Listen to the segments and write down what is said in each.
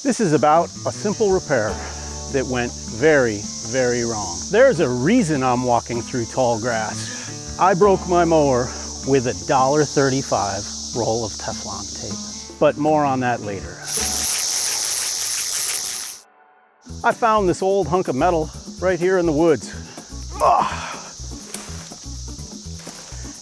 This is about a simple repair that went very, very wrong. There's a reason I'm walking through tall grass. I broke my mower with a $1.35 roll of Teflon tape, but more on that later. I found this old hunk of metal right here in the woods.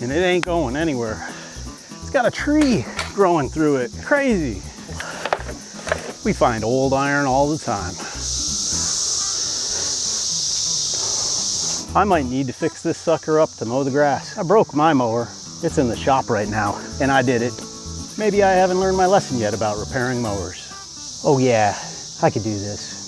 And it ain't going anywhere. It's got a tree growing through it. Crazy. We find old iron all the time. I might need to fix this sucker up to mow the grass. I broke my mower. It's in the shop right now, and I did it. Maybe I haven't learned my lesson yet about repairing mowers. Oh yeah, I could do this.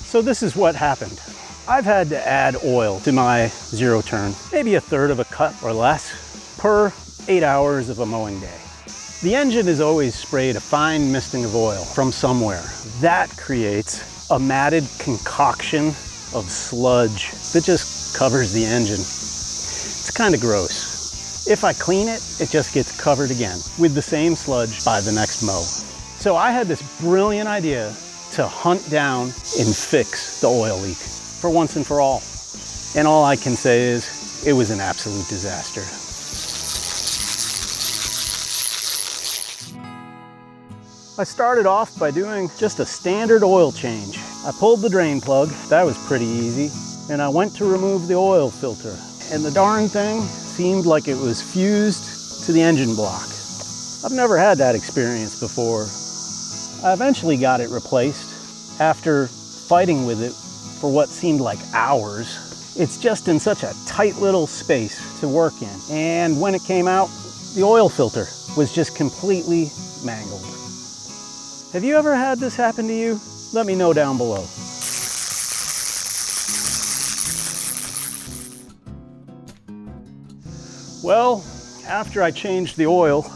So this is what happened. I've had to add oil to my zero turn, maybe 1/3 of a cup or less per 8 hours of a mowing day. The engine is always sprayed a fine misting of oil from somewhere. That creates a matted concoction of sludge that just covers the engine. It's kind of gross. If I clean it, it just gets covered again with the same sludge by the next mow. So I had this brilliant idea to hunt down and fix the oil leak for once and for all. And all I can say is it was an absolute disaster. I started off by doing just a standard oil change. I pulled the drain plug, that was pretty easy, and I went to remove the oil filter. And the darn thing seemed like it was fused to the engine block. I've never had that experience before. I eventually got it replaced after fighting with it for what seemed like hours. It's just in such a tight little space to work in. And when it came out, the oil filter was just completely mangled. Have you ever had this happen to you? Let me know down below. Well, after I changed the oil,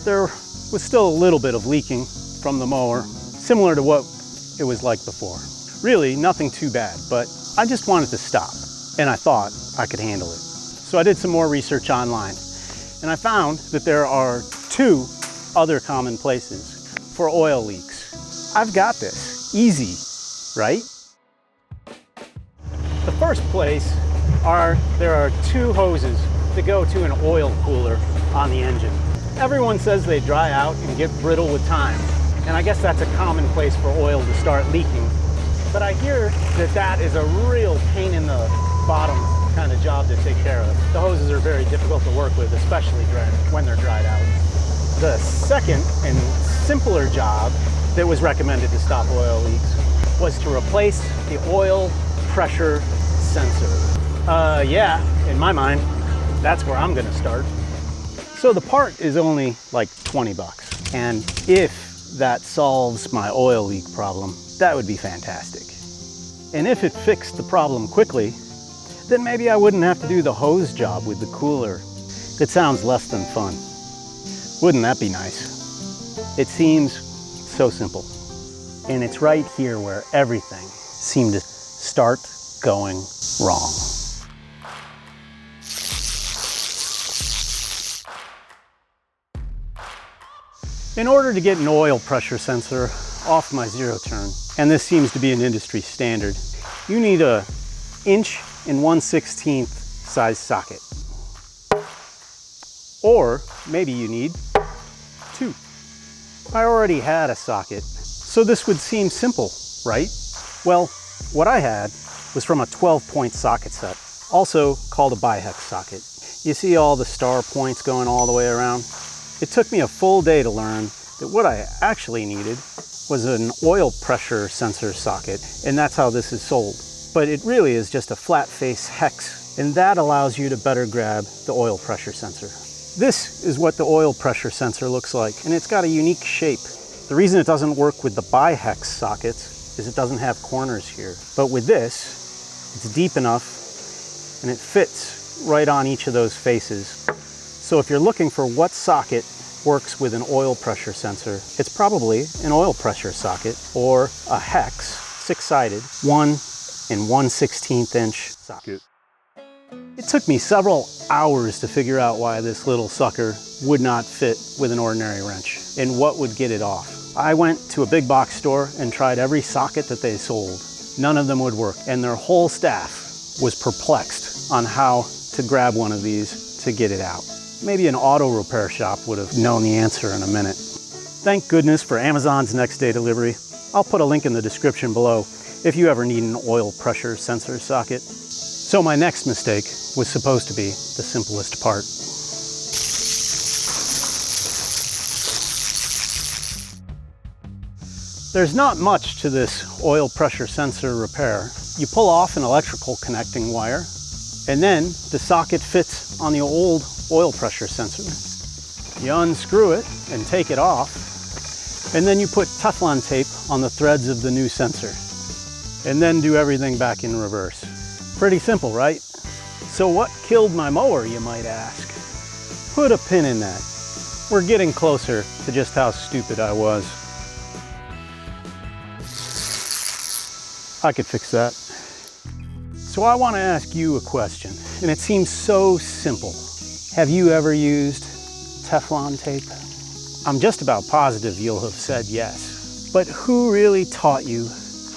there was still a little bit of leaking from the mower, similar to what it was like before. Really, nothing too bad, but I just wanted to stop, and I thought I could handle it. So I did some more research online, and I found that there are 2 other common places for oil leaks. I've got this. Easy, right? The first place there are 2 hoses that go to an oil cooler on the engine. Everyone says they dry out and get brittle with time, and I guess that's a common place for oil to start leaking. But I hear that that is a real pain in the bottom kind of job to take care of. The hoses are very difficult to work with, especially when they're dried out. The second and simpler job that was recommended to stop oil leaks was to replace the oil pressure sensor. Yeah, in my mind, that's where I'm gonna start. So the part is only like 20 bucks. And if that solves my oil leak problem, that would be fantastic. And if it fixed the problem quickly, then maybe I wouldn't have to do the hose job with the cooler. It sounds less than fun. Wouldn't that be nice? It seems so simple. And it's right here where everything seemed to start going wrong. In order to get an oil pressure sensor off my zero turn, and this seems to be an industry standard, you need a 1 1/16" size socket. Or maybe you need 2. I already had a socket, so this would seem simple, right? Well, what I had was from a 12-point socket set, also called a bihex socket. You see all the star points going all the way around? It took me a full day to learn that what I actually needed was an oil pressure sensor socket, and that's how this is sold. But it really is just a flat face hex, and that allows you to better grab the oil pressure sensor. This is what the oil pressure sensor looks like, and it's got a unique shape. The reason it doesn't work with the bihex sockets is it doesn't have corners here. But with this, it's deep enough and it fits right on each of those faces. So if you're looking for what socket works with an oil pressure sensor, it's probably an oil pressure socket or a hex, 6-sided, 1 1/16" socket. It took me several hours to figure out why this little sucker would not fit with an ordinary wrench and what would get it off. I went to a big box store and tried every socket that they sold. None of them would work, and their whole staff was perplexed on how to grab one of these to get it out. Maybe an auto repair shop would have known the answer in a minute. Thank goodness for Amazon's next day delivery. I'll put a link in the description below if you ever need an oil pressure sensor socket. So my next mistake was supposed to be the simplest part. There's not much to this oil pressure sensor repair. You pull off an electrical connecting wire, and then the socket fits on the old oil pressure sensor. You unscrew it and take it off, and then you put Teflon tape on the threads of the new sensor, and then do everything back in reverse. Pretty simple, right? So what killed my mower, you might ask? Put a pin in that. We're getting closer to just how stupid I was. I could fix that. So I want to ask you a question, and it seems so simple. Have you ever used Teflon tape? I'm just about positive you'll have said yes. But who really taught you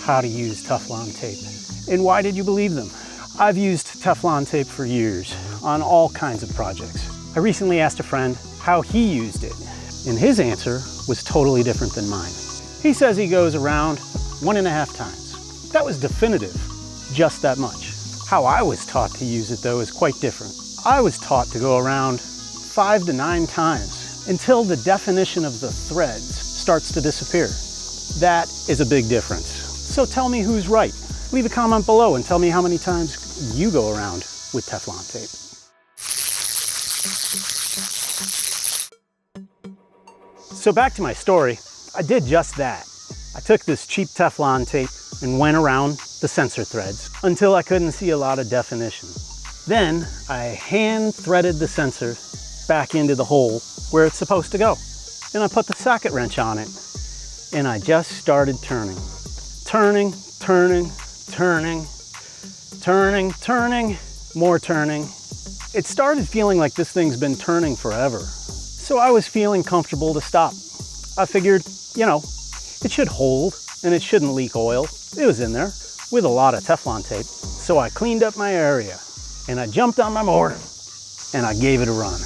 how to use Teflon tape? And why did you believe them? I've used Teflon tape for years on all kinds of projects. I recently asked a friend how he used it, and his answer was totally different than mine. He says he goes around 1.5 times. That was definitive, just that much. How I was taught to use it though is quite different. I was taught to go around 5 to 9 times until the definition of the threads starts to disappear. That is a big difference. So tell me who's right. Leave a comment below and tell me how many times you go around with Teflon tape. So back to my story, I did just that. I took this cheap Teflon tape and went around the sensor threads until I couldn't see a lot of definition. Then I hand threaded the sensor back into the hole where it's supposed to go. Then I put the socket wrench on it and I just started turning. Turning, turning, turning, turning, turning, more turning. It started feeling like this thing's been turning forever. So I was feeling comfortable to stop. I figured, it should hold and it shouldn't leak oil. It was in there with a lot of Teflon tape. So I cleaned up my area and I jumped on my mower and I gave it a run.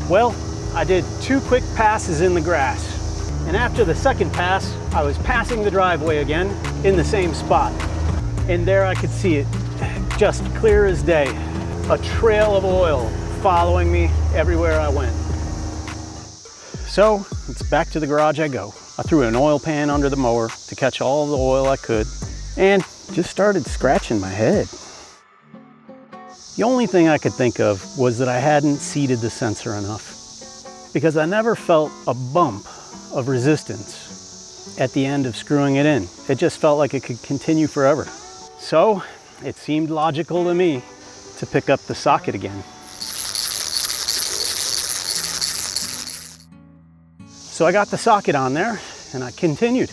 Well, I did 2 quick passes in the grass. And after the second pass, I was passing the driveway again in the same spot. And there I could see it, just clear as day. A trail of oil following me everywhere I went. So it's back to the garage I go. I threw an oil pan under the mower to catch all the oil I could and just started scratching my head. The only thing I could think of was that I hadn't seated the sensor enough, because I never felt a bump of resistance at the end of screwing it in. It just felt like it could continue forever. So it seemed logical to me to pick up the socket again. So I got the socket on there and I continued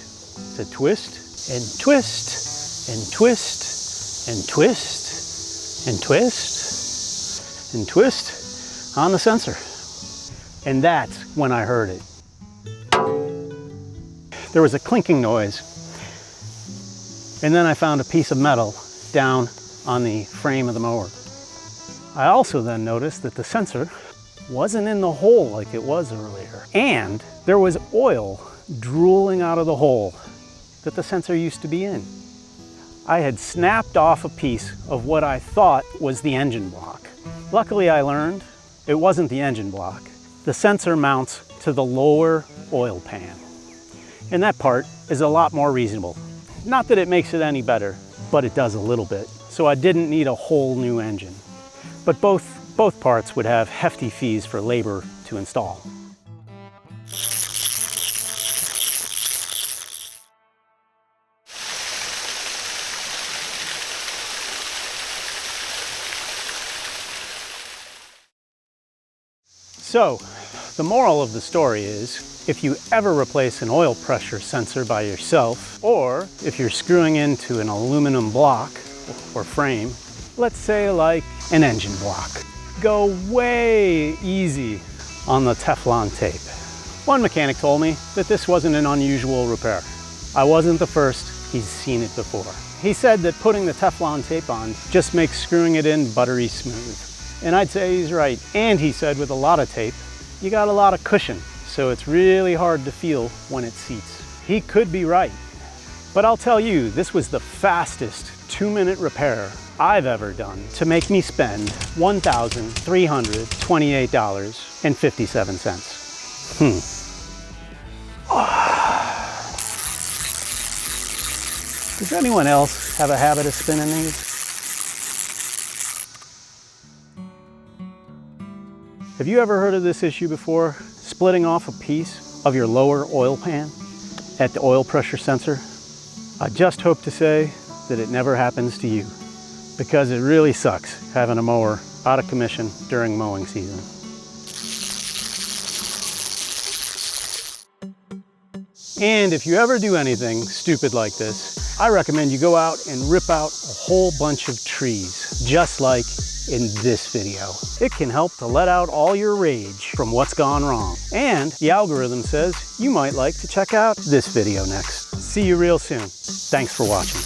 to twist and twist and twist and twist and twist and twist on the sensor. And that's when I heard it. There was a clinking noise. And then I found a piece of metal down on the frame of the mower. I also then noticed that the sensor wasn't in the hole like it was earlier. And there was oil drooling out of the hole that the sensor used to be in. I had snapped off a piece of what I thought was the engine block. Luckily, I learned it wasn't the engine block. The sensor mounts to the lower oil pan. And that part is a lot more reasonable. Not that it makes it any better, but it does a little bit. So I didn't need a whole new engine. But both parts would have hefty fees for labor to install. So, the moral of the story is, if you ever replace an oil pressure sensor by yourself, or if you're screwing into an aluminum block or frame, let's say like an engine block, go way easy on the Teflon tape. One mechanic told me that this wasn't an unusual repair. I wasn't the first, he's seen it before. He said that putting the Teflon tape on just makes screwing it in buttery smooth. And I'd say he's right. And he said with a lot of tape, you got a lot of cushion, so it's really hard to feel when it seats. He could be right. But I'll tell you, this was the fastest 2-minute repair I've ever done to make me spend $1,328.57. Does anyone else have a habit of spinning these? Have you ever heard of this issue before? Splitting off a piece of your lower oil pan at the oil pressure sensor? I just hope to say that it never happens to you, because it really sucks having a mower out of commission during mowing season. And if you ever do anything stupid like this, I recommend you go out and rip out a whole bunch of trees, just like in this video. It can help to let out all your rage from what's gone wrong. And the algorithm says you might like to check out this video next. See you real soon. Thanks for watching.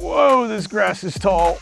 Whoa, this grass is tall.